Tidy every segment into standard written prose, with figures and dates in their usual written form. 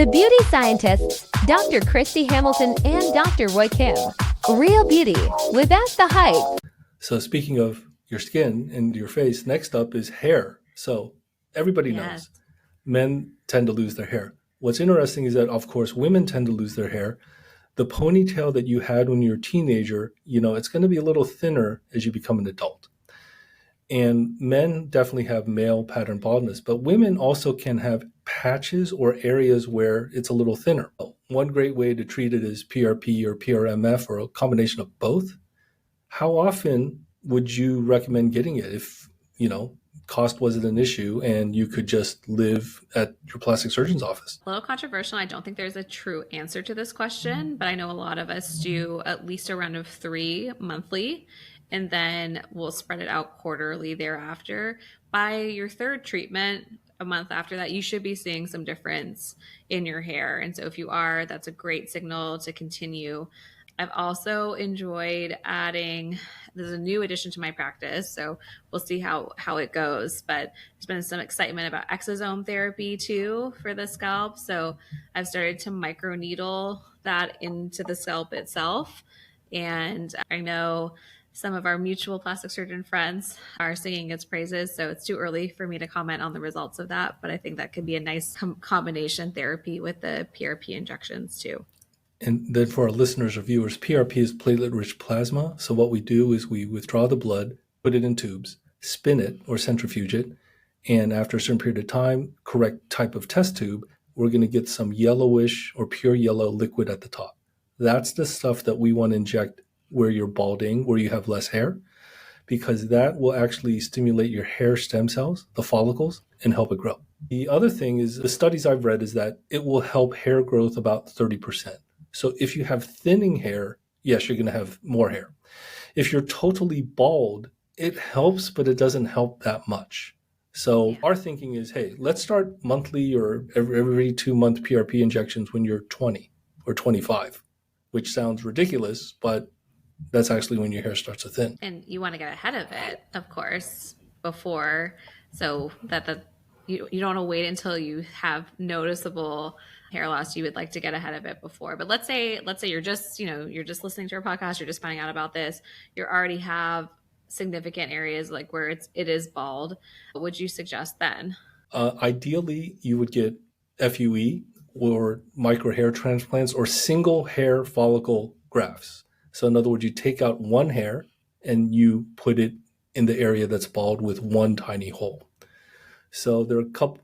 The beauty scientists, Dr. Kristy Hamilton and Dr. Roy Kim. Real beauty without the hype. So speaking of your skin and your face, next up is hair. So everybody knows men tend to lose their hair. What's interesting is that, of course, women tend to lose their hair. The ponytail that you had when you're a teenager, it's going to be a little thinner as you become an adult. And men definitely have male pattern baldness, but women also can have patches or areas where it's a little thinner. One great way to treat it is PRP or PRMF or a combination of both. How often would you recommend getting it if, cost wasn't an issue and you could just live at your plastic surgeon's office? A little controversial. I don't think there's a true answer to this question, but I know a lot of us do at least a round of 3 monthly, and then we'll spread it out quarterly thereafter. By your third treatment, a month after that, you should be seeing some difference in your hair. And so if you are, that's a great signal to continue. I've also enjoyed adding, there's a new addition to my practice, so we'll see how it goes, but there's been some excitement about exosome therapy too for the scalp. So I've started to microneedle that into the scalp itself. And I know some of our mutual plastic surgeon friends are singing its praises, so it's too early for me to comment on the results of that, but I think that could be a nice combination therapy with the PRP injections too. And then for our listeners or viewers, PRP is platelet-rich plasma. So what we do is we withdraw the blood, put it in tubes, spin it or centrifuge it, and after a certain period of time, correct type of test tube, we're going to get some yellowish or pure yellow liquid at the top. That's the stuff that we want to inject where you're balding, where you have less hair, because that will actually stimulate your hair stem cells, the follicles, and help it grow. The other thing is, the studies I've read is that it will help hair growth about 30%. So if you have thinning hair, yes, you're going to have more hair. If you're totally bald, it helps, but it doesn't help that much. So our thinking is, hey, let's start monthly or every 2-month PRP injections when you're 20 or 25, which sounds ridiculous, but that's actually when your hair starts to thin. And you want to get ahead of it, of course, before, so that you don't want to wait until you have noticeable hair loss. You would like to get ahead of it before. But let's say you're just, you're just listening to our podcast, you're just finding out about this, you already have significant areas like where it is bald. What would you suggest then? Ideally, you would get FUE or micro hair transplants or single hair follicle grafts. So in other words, you take out one hair and you put it in the area that's bald with one tiny hole. So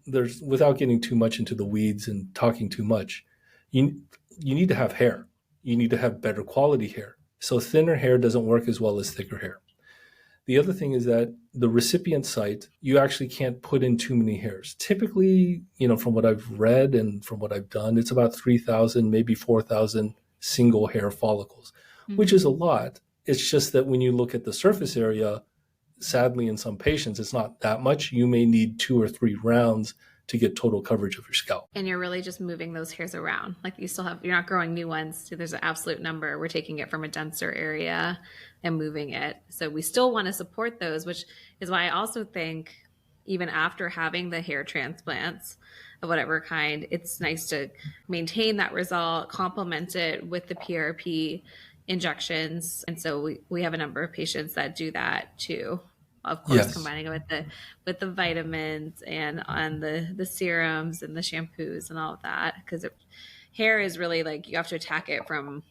there's without getting too much into the weeds and talking too much, you need to have hair. You need to have better quality hair. So thinner hair doesn't work as well as thicker hair. The other thing is that the recipient site, you actually can't put in too many hairs. Typically, from what I've read and from what I've done, it's about 3,000, maybe 4,000 single hair follicles, which is a lot. It's just that when you look at the surface area, sadly, in some patients, it's not that much. You may need 2 or 3 rounds to get total coverage of your scalp. And you're really just moving those hairs around. Like you're not growing new ones. So there's an absolute number. We're taking it from a denser area and moving it. So we still want to support those, which is why I also think even after having the hair transplants of whatever kind, it's nice to maintain that result, complement it with the PRP injections. And so we have a number of patients that do that too. Of course, combining it with the vitamins and on the serums and the shampoos and all of that, because hair is really like you have to attack it from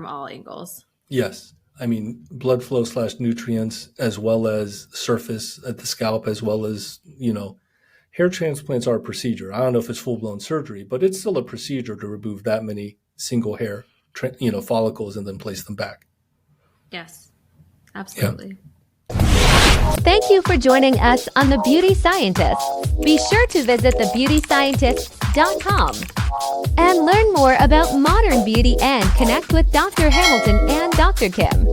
all angles. Yes. I mean, blood flow / nutrients, as well as surface at the scalp, as well as, hair transplants are a procedure. I don't know if it's full-blown surgery, but it's still a procedure to remove that many single hair follicles and then place them back. Yes, absolutely. Yeah. Thank you for joining us on The Beauty Scientists. Be sure to visit thebeautyscientists.com and learn more about modern beauty and connect with Dr. Hamilton and Dr. Kim.